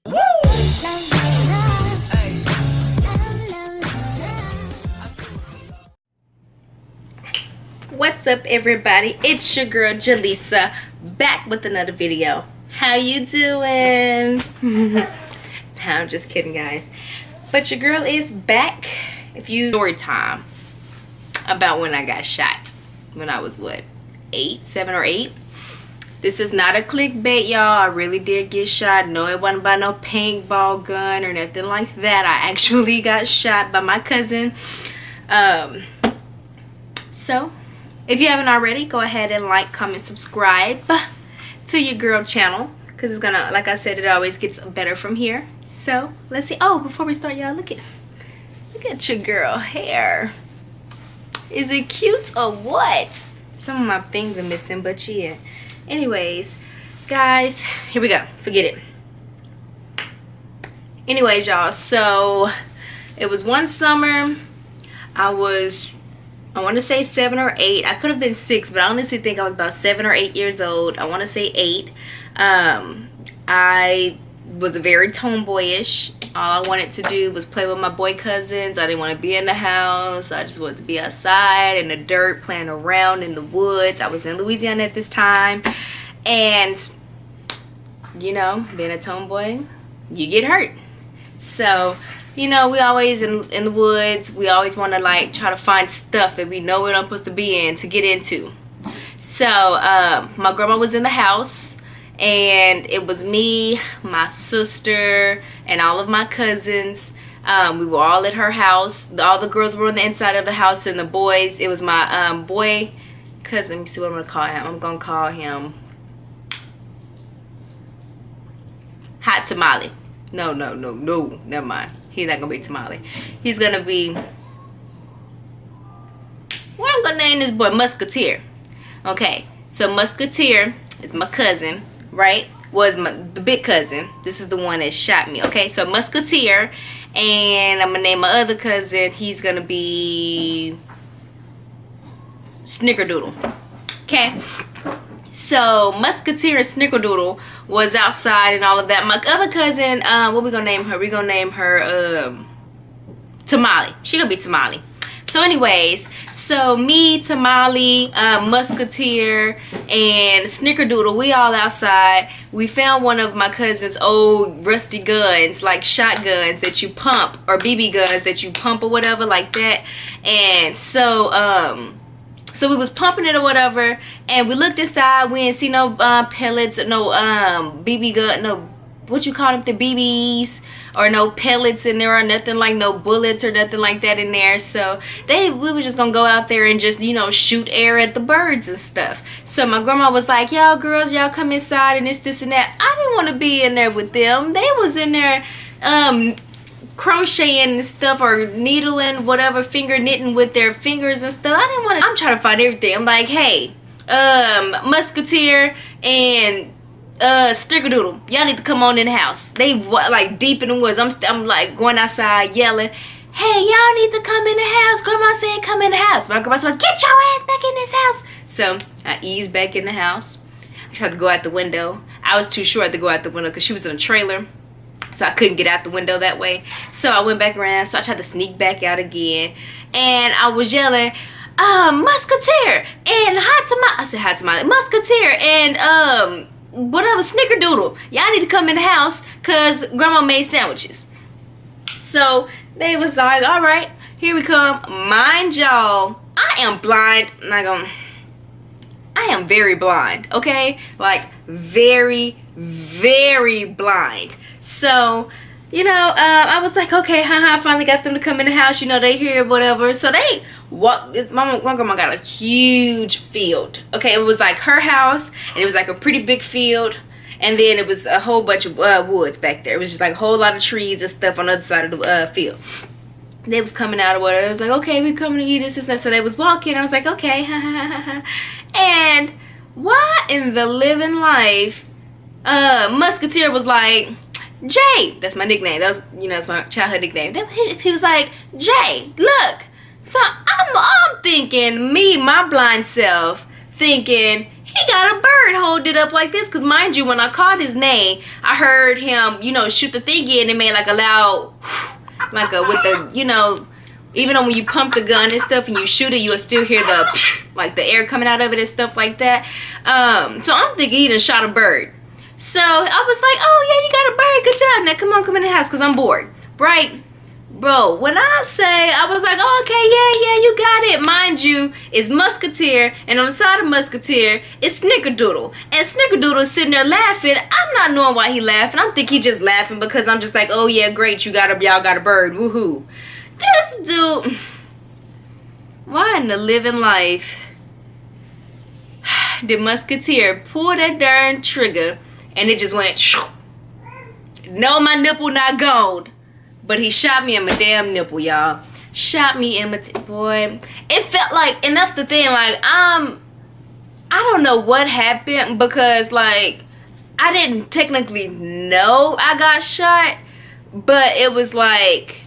What's up, everybody? It's your girl Jaleesa, back with another video. How you doing? No, I'm just kidding, guys. But your girl is back. Story time about when I got shot when I was what, 7 or 8. This is not a clickbait, y'all. I really did get shot. No, it wasn't by no paintball gun or nothing like that. I actually got shot by my cousin. So if you haven't already, go ahead and like, comment, subscribe to your girl channel, because it's gonna, like I said, it always gets better from here. So let's see. Oh, before we start, y'all, look at your girl hair. Is it cute or what? Some of my things are missing, but yeah. Anyways, guys, here we go. Forget it. Anyways, y'all, so it was one summer. I want to say 7 or 8. I could have been 6, but I honestly think I was about 7 or 8 years old. I want to say 8. I was very tomboyish. All I wanted to do was play with my boy cousins. I didn't want to be in the house. I just wanted to be outside in the dirt, playing around in the woods. I was in Louisiana at this time. And, you know, being a tomboy, you get hurt. So, you know, we always in the woods, we always want to like try to find stuff that we know we're not supposed to be in to get into. So my grandma was in the house, and it was me, my sister, and all of my cousins. We were all at her house. All the girls were on the inside of the house, and the boys, it was my boy cousin. Let me see what I'm gonna call him. I'm gonna call him Hot Tamale. No, never mind. He's not gonna be Tamale. He's gonna be, well, I'm gonna name this boy Musketeer. Okay, so Musketeer is my cousin, right? Was the big cousin. This is the one that shot me. Okay, so Musketeer, and I'm gonna name my other cousin. He's gonna be Snickerdoodle. Okay. So Musketeer and Snickerdoodle was outside and all of that. My other cousin, what we gonna name her? We gonna name her Tamale. She gonna be Tamale. So anyways, so me, Tamale, Musketeer, and Snickerdoodle, we all outside. We found one of my cousin's old rusty guns, like shotguns that you pump, or BB guns that you pump or whatever like that. And so so we was pumping it or whatever, and we looked inside. We didn't see no pellets, no BB gun, no, what you call them, the BBs, or no pellets in there, or nothing, like no bullets or nothing like that in there. So we were just gonna go out there and just, you know, shoot air at the birds and stuff. So my grandma was like, y'all girls, y'all come inside and this and that. I didn't want to be in there with them. They was in there crocheting and stuff, or needling, whatever, finger knitting with their fingers and stuff. I didn't want to. I'm trying to find everything. I'm like, hey, Musketeer and Snickerdoodle, y'all need to come on in the house. They like deep in the woods. I'm like going outside yelling, hey, y'all need to come in the house. Grandma said come in the house. My grandma told me, get your ass back in this house. So I eased back in the house. I tried to go out the window. I was too short to go out the window because she was in a trailer, so I couldn't get out the window that way. So I went back around. So I tried to sneak back out again, and I was yelling, Musketeer and Hot Tamale. I said Hot Tamale, Musketeer and whatever, Snickerdoodle, y'all need to come in the house because grandma made sandwiches. So they was like, all right, here we come. Mind y'all, I am blind. I am very blind, okay? Like very, very blind. So, you know, I was like, okay, I finally got them to come in the house. You know, they here, whatever. So they walked. My grandma got a huge field. Okay, it was like her house, and it was like a pretty big field. And then it was a whole bunch of woods back there. It was just like a whole lot of trees and stuff on the other side of the field. They was coming out or whatever. It was like, okay, we coming to eat this and that. So they was walking. I was like, okay, and why in the living life, Musketeer was like, Jay, that's my nickname. That was, you know, it's my childhood nickname. He was like, Jay, look. So I'm thinking, me, my blind self, thinking he got a bird holding it up like this. Because mind you, when I called his name, I heard him, you know, shoot the thingy, and it made like a loud, like a, with the, you know, even though when you pump the gun and stuff and you shoot it, you'll still hear the, like the air coming out of it and stuff like that. So I'm thinking he done shot a bird. So I was like, oh yeah, you got a bird, good job. Now come on in the house, because I'm bored, right? Bro, when I say, I was like, oh, okay, yeah, you got it. Mind you, it's Musketeer, and on the side of Musketeer, it's Snickerdoodle. And Snickerdoodle is sitting there laughing. I'm not knowing why he laughing. I'm thinking he just laughing because I'm just like, oh yeah, great, y'all got a bird, woohoo. This dude, why in the living life did Musketeer pull that darn trigger and it just went, shoo. No, my nipple not gone. But he shot me in my damn nipple, y'all. Shot me in my boy. It felt like, and that's the thing, like, I don't know what happened, because, like, I didn't technically know I got shot, but it was like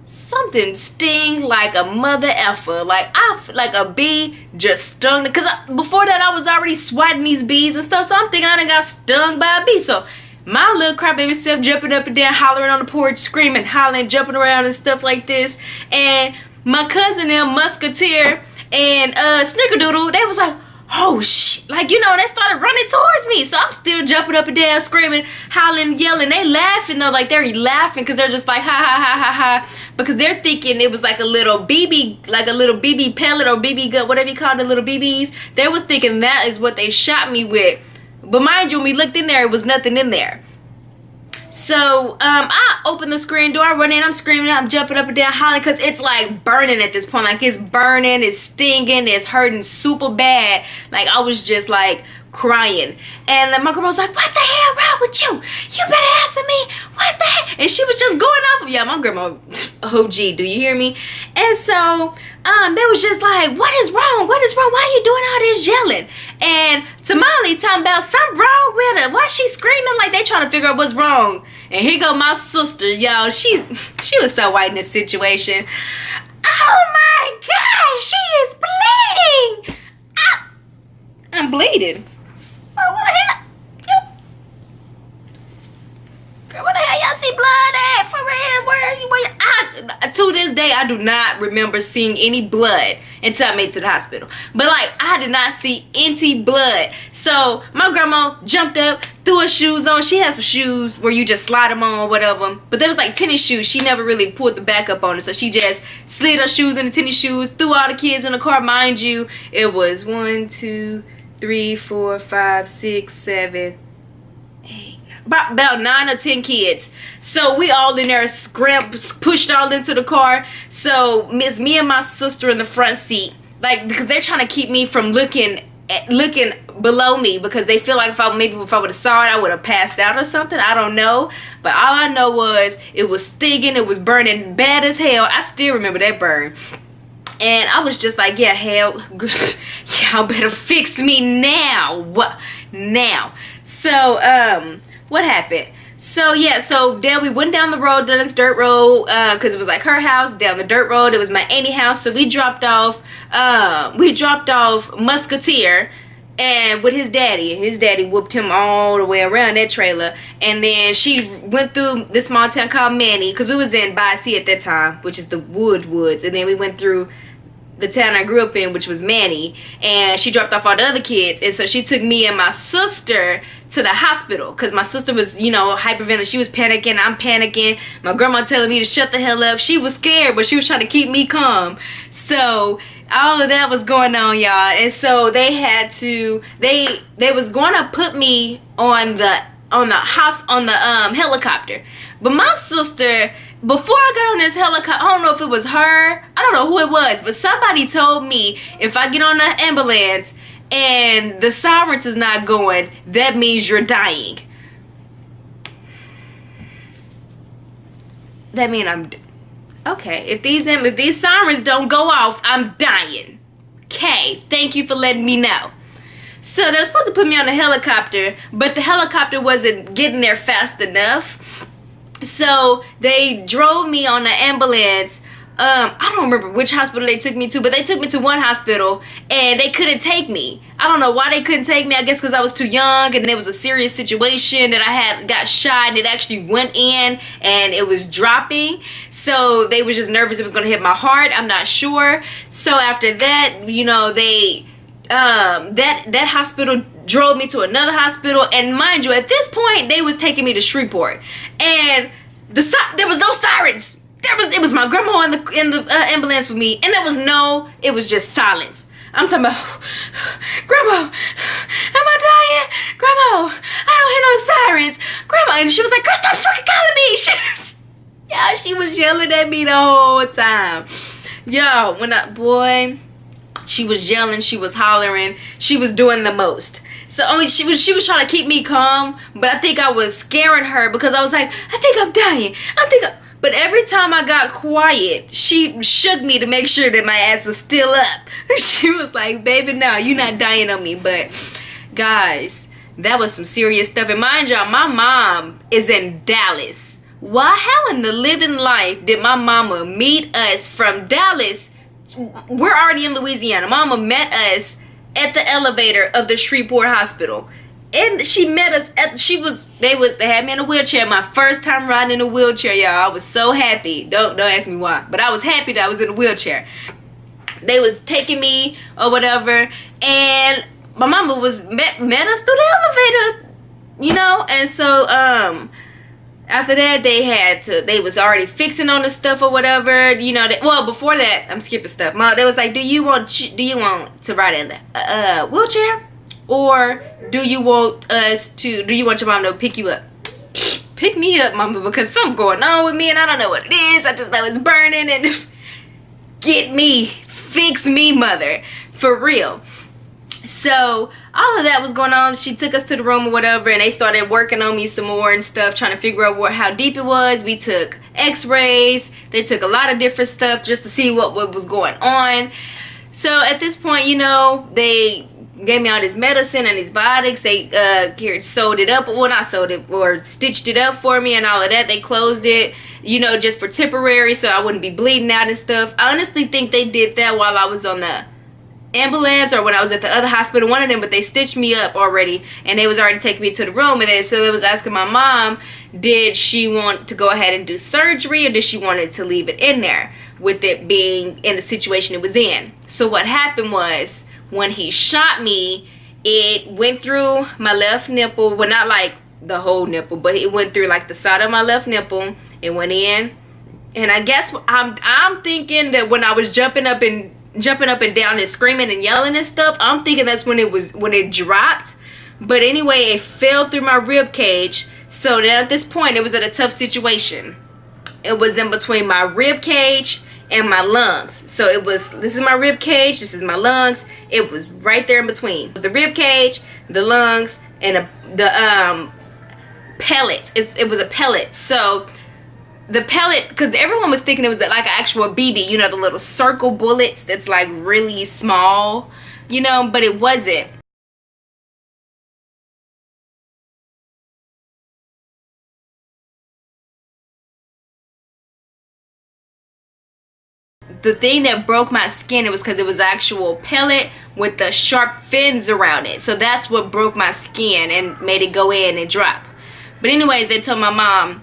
something sting like a mother effer. Like a bee just stung. Because before that, I was already swatting these bees and stuff, so I'm thinking I done got stung by a bee. So my little crybaby self jumping up and down, hollering on the porch, screaming, hollering, jumping around and stuff like this. And my cousin and Musketeer and Snickerdoodle, they was like, oh shit, like, you know, they started running towards me. So I'm still jumping up and down, screaming, hollering, yelling. They laughing though, like they're laughing because they're just like, ha ha ha ha ha, because they're thinking it was like a little BB, like a little BB pellet or BB gun, whatever you call the little BBs. They was thinking that is what they shot me with. But mind you, when we looked in there, it was nothing in there. So I open the screen door, I run in, I'm screaming, I'm jumping up and down, hollering, because it's like burning at this point. Like it's burning, it's stinging, it's hurting super bad. Like I was just like crying. And my grandma was like, what the hell wrong with you? You better answer me. What the heck? And she was just going off of, yeah, my grandma, OG, do you hear me? And so they was just like, what is wrong? What is wrong? Why are you doing all this yelling? And Tamale talking about something wrong with her. Why she screaming? Like they trying to figure out what's wrong. And here go my sister, y'all. She was so white in this situation. Oh my God, she is bleeding. I'm bleeding. Oh, what the hell? Girl, what the hell y'all see blood at? For real? Where to this day, I do not remember seeing any blood until I made it to the hospital. But like, I did not see any blood. So my grandma jumped up, threw her shoes on. She had some shoes where you just slide them on or whatever. But there was like tennis shoes. She never really pulled the back up on it. So she just slid her shoes in the tennis shoes, threw all the kids in the car. Mind you, it was 1, 2, 3, 4, 5, 6, 7, 8, about 9 or 10 kids. So we all in there pushed all into the car. So it's me and my sister in the front seat, like, because they're trying to keep me from looking below me, because they feel like if I would have saw it, I would have passed out or something. I don't know, but all I know was it was stinging, it was burning bad as hell. I still remember that burn. And I was just like, yeah, hell, y'all better fix me now. What now? So what happened? So yeah, so then we went down the road, down this dirt road, because it was like her house. Down the dirt road, it was my auntie house. So we dropped off Musketeer and with his daddy. His daddy whooped him all the way around that trailer. And then she went through this small town called Manny, because we was in Boise at that time, which is the woods. And then we went through the town I grew up in, which was Manny, and she dropped off all the other kids. And so she took me and my sister to the hospital, because my sister was, you know, hyperventilating. She was panicking, I'm panicking, my grandma telling me to shut the hell up. She was scared, but she was trying to keep me calm. So all of that was going on, y'all. And so they had to, they was going to put me on the helicopter. But my sister, before I got on this helicopter, I don't know if it was her, I don't know who it was, but somebody told me if I get on the ambulance and the sirens is not going, that means you're dying. That means I'm okay. If these sirens don't go off, I'm dying. Okay, thank you for letting me know. So they were supposed to put me on a helicopter, but the helicopter wasn't getting there fast enough. So they drove me on the ambulance I don't remember which hospital they took me to, but they took me to one hospital and they couldn't take me. I don't know why they couldn't take me. I guess because I was too young and it was a serious situation that I had got shot and it actually went in and it was dropping. So they was just nervous it was going to hit my heart. I'm not sure. So after that, you know, they that hospital drove me to another hospital, and mind you, at this point they was taking me to Shreveport, and there was no sirens. It was my grandma in the ambulance with me, and it was just silence. I'm talking about, Grandma, am I dying? Grandma, I don't hear no sirens. Grandma, and she was like, girl, stop fucking calling me. Yeah, she was yelling at me the whole time. Yo, she was yelling, she was hollering, she was doing the most. So she was trying to keep me calm, but I think I was scaring her because I was like, I think I'm dying. But every time I got quiet, she shook me to make sure that my ass was still up. She was like, baby, no, you're not dying on me. But guys, that was some serious stuff. And mind y'all, my mom is in Dallas. Why, how in the living life did my mama meet us from Dallas? We're already in Louisiana. Mama met us at the elevator of the Shreveport Hospital. And she met us at, they had me in a wheelchair. My first time riding in a wheelchair, y'all. I was so happy. Don't ask me why, but I was happy that I was in a wheelchair. They was taking me or whatever, and my mama met us through the elevator, you know. And so after that, they was already fixing on the stuff or whatever, you know. Well, before that, I'm skipping stuff. They was like, do you want to ride in the wheelchair? Or do you want your mom to pick you up? Pick me up, mama, because something going on with me and I don't know what it is. I just know it's burning, and get me, fix me, mother, for real. So all of that was going on. She took us to the room or whatever, and they started working on me some more and stuff, trying to figure out how deep it was. We took x-rays. They took a lot of different stuff just to see what was going on. So at this point, you know, they gave me all this medicine and these biotics. They sewed it up, well, not sewed it, or stitched it up for me and all of that. They closed it, you know, just for temporary, so I wouldn't be bleeding out and stuff. I honestly think they did that while I was on the ambulance or when I was at the other hospital, one of them, but they stitched me up already, and they was already taking me to the room. And then so they was asking my mom, did she want to go ahead and do surgery, or did she want to leave it in there, with it being in the situation it was in. So what happened was, when he shot me, it went through my left nipple. Well, not like the whole nipple, but it went through like the side of my left nipple. It went in, and I guess I'm thinking that when I was jumping up and down and screaming and yelling and stuff, I'm thinking that's when it dropped. But anyway, it fell through my rib cage. So then at this point, it was at a tough situation. It was in between my rib cage and my lungs. So this is my rib cage, this is my lungs. It was right there in between the rib cage, the lungs, and the pellet. It was a pellet. So the pellet, because everyone was thinking it was like an actual BB, you know, the little circle bullets that's like really small, you know, but it wasn't. The thing that broke my skin, it was because it was actual pellet with the sharp fins around it. So that's what broke my skin and made it go in and drop. But anyways, they told my mom,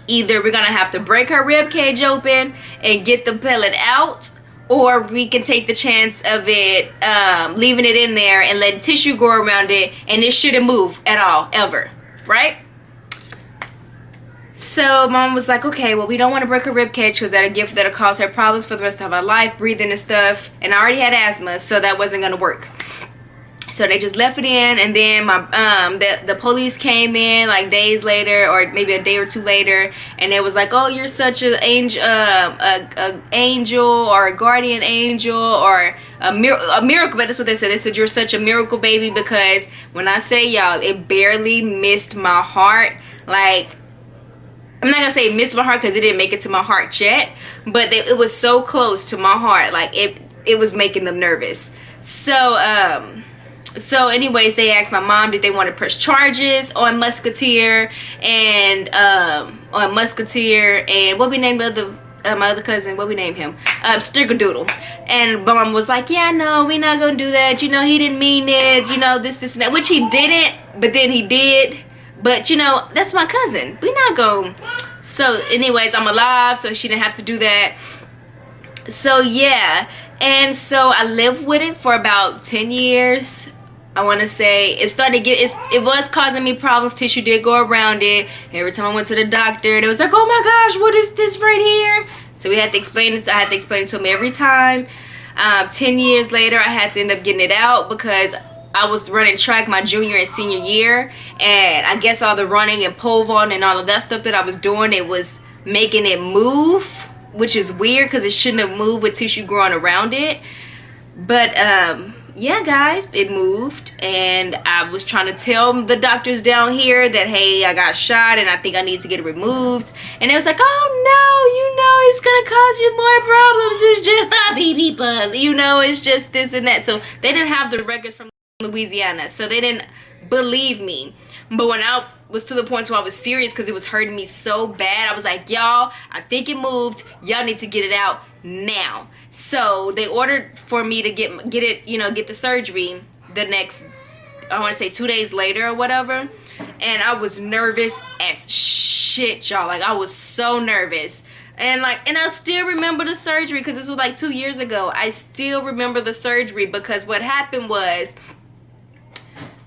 either we're gonna have to break her rib cage open and get the pellet out, or we can take the chance of it leaving it in there and letting tissue grow around it, and it shouldn't move at all, ever, right? So mom was like, okay, well, we don't want to break her rib cage because that'll cause her problems for the rest of her life, breathing and stuff, and I already had asthma, so that wasn't gonna work. So they just left it in, and then the police came in like days later, or maybe a day or two later, and it was like, oh, you're such an angel, a angel, or a guardian angel, or a miracle. But that's what they said. They said you're such a miracle baby, because when I say, y'all, it barely missed my heart. Like, I'm not gonna say it missed my heart because it didn't make it to my heart yet, but it was so close to my heart. Like it was making them nervous. So anyways, they asked my mom, did they want to press charges on Musketeer and what we named the other my other cousin, what we named him, Stickerdoodle. And mom was like, yeah, no, we're not gonna do that. You know, he didn't mean it. You know, this, and that. Which he didn't, but then he did. But, you know, that's my cousin. We're not gonna. So, anyways, I'm alive, so she didn't have to do that. So, yeah. And so I lived with it for about 10 years. I want to say it started to get, it was causing me problems. Tissue did go around it. Every time I went to the doctor, they was like, oh my gosh, what is this right here? So we had to explain it. I had to explain it to him every time. 10 years later, I had to end up getting it out because I was running track my junior and senior year. And I guess all the running and pole vaulting and all of that stuff that I was doing, it was making it move, which is weird because it shouldn't have moved with tissue growing around it. But yeah, guys, it moved, and I was trying to tell the doctors down here that, hey, I got shot and I think I need to get it removed. And it was like, oh no, you know, it's gonna cause you more problems. It's just a BB bug, you know, it's just this and that. So they didn't have the records from Louisiana, so they didn't believe me. But when I was to the point where I was serious because it was hurting me so bad, I was like, y'all, I think it moved. Y'all need to get it out now. So they ordered for me to get it, you know, get the surgery the next, I want to say 2 days later or whatever. And I was nervous as shit, y'all. Like, I was so nervous. And I still remember the surgery because this was like 2 years ago. I still remember the surgery because what happened was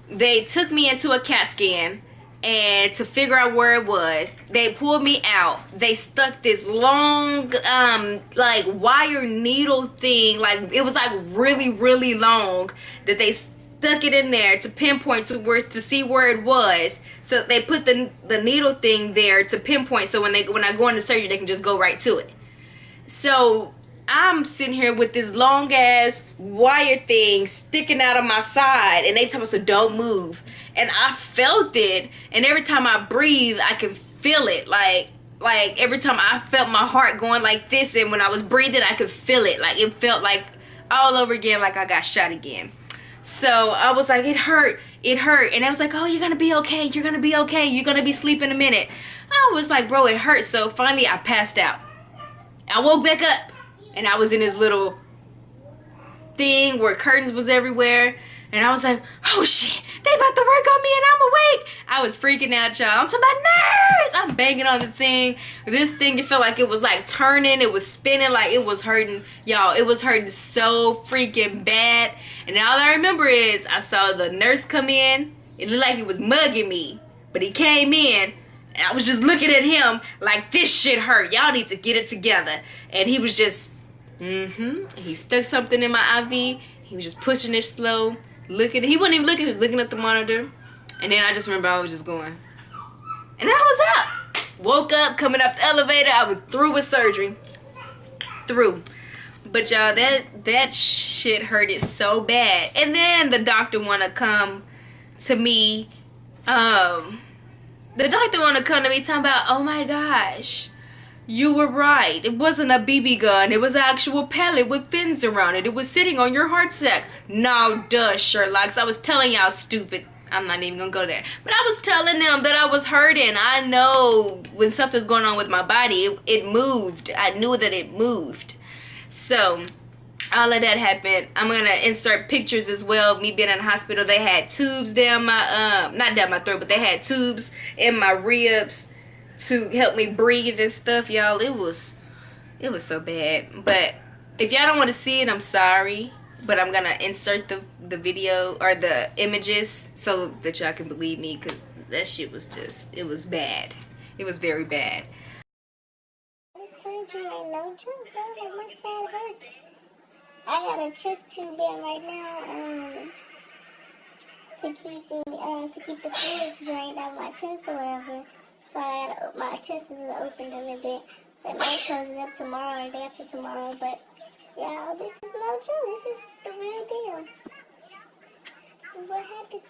they took me into a CAT scan, and to figure out where it was, they pulled me out. They stuck this long like wire needle thing, like it was like really, really long, that they stuck it in there to pinpoint to see where it was. So they put the needle thing there to pinpoint, so when I go into surgery, they can just go right to it. So I'm sitting here with this long ass wire thing sticking out of my side, and they tell us to don't move. And I felt it, and every time I breathe, I can feel it. Like every time I felt my heart going like this, and when I was breathing, I could feel it. Like it felt like all over again, like I got shot again. So I was like, it hurt, and I was like, oh, you're gonna be okay, you're gonna be okay, you're gonna be asleep in a minute. I was like, bro, it hurts. So finally, I passed out. I woke back up, and I was in this little thing where curtains was everywhere. And I was like, oh shit, they about to work on me and I'm awake. I was freaking out, y'all. I'm talking about nurse. I'm banging on the thing. This thing, it felt like it was like turning. It was spinning, like it was hurting. Y'all, it was hurting so freaking bad. And all I remember is I saw the nurse come in. It looked like he was mugging me. But he came in, and I was just looking at him like, this shit hurt. Y'all need to get it together. And he was just, he stuck something in my IV. He was just pushing it slow. Looking, he wasn't even looking, he was looking at the monitor. And then I just remember I was just going. And I was up. Woke up, coming up the elevator. I was through with surgery. Through. But y'all, that shit hurted so bad. And then the doctor wanna come to me. The doctor wanna come to me talking about, oh my gosh, you were right. It wasn't a BB gun. It was an actual pellet with fins around it. It was sitting on your heart sac. No, duh, Sherlock. 'Cause I was telling y'all stupid. I'm not even gonna go there. But I was telling them that I was hurting. I know when something's going on with my body, it moved. I knew that it moved. So all of that happened. I'm gonna insert pictures as well. Me being in the hospital, they had tubes down my not down my throat, but they had tubes in my ribs to help me breathe and stuff, y'all. It was so bad. But if y'all don't want to see it, I'm sorry, but I'm gonna insert the video or the images so that y'all can believe me, because that shit was just, it was bad. It was very bad. This surgery ain't no joke, though. My side hurts. I got a chest tube in right now to keep the fluids drained out of my chest or whatever. So my chest is opened a little bit. But might close it up tomorrow or day after tomorrow. But yeah, this is no joke. This is the real deal. This is what happens.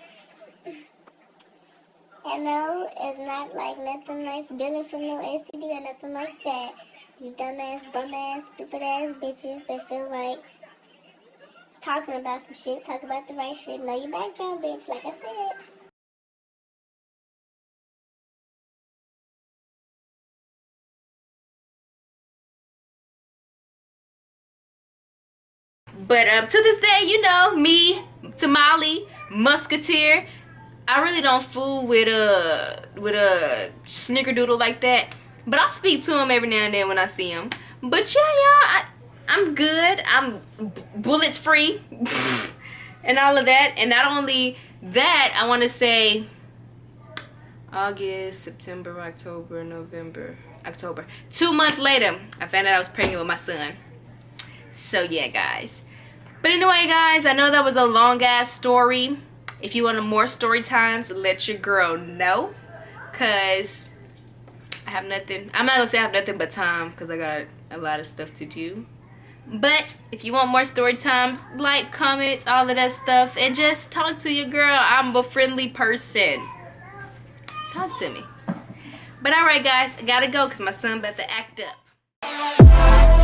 I know it's not like nothing like dealing from no STD or nothing like that. You dumbass, bum-ass, stupid-ass bitches that feel like talking about some shit, talk about the right shit. Know your background, bitch, like I said. But to this day, you know, me, Tamale, Musketeer, I really don't fool with a snickerdoodle like that. But I'll speak to him every now and then when I see him. But yeah, y'all, I'm good. I'm bullets free and all of that. And not only that, I want to say August, September, October, November, October. 2 months later, I found out I was pregnant with my son. So yeah, guys. But anyway, guys, I know that was a long ass story. If you want more story times, let your girl know. Cause I have nothing. I'm not gonna say I have nothing but time because I got a lot of stuff to do. But if you want more story times, like, comment, all of that stuff, and just talk to your girl. I'm a friendly person. Talk to me. But alright, guys, I gotta go because my son about to act up.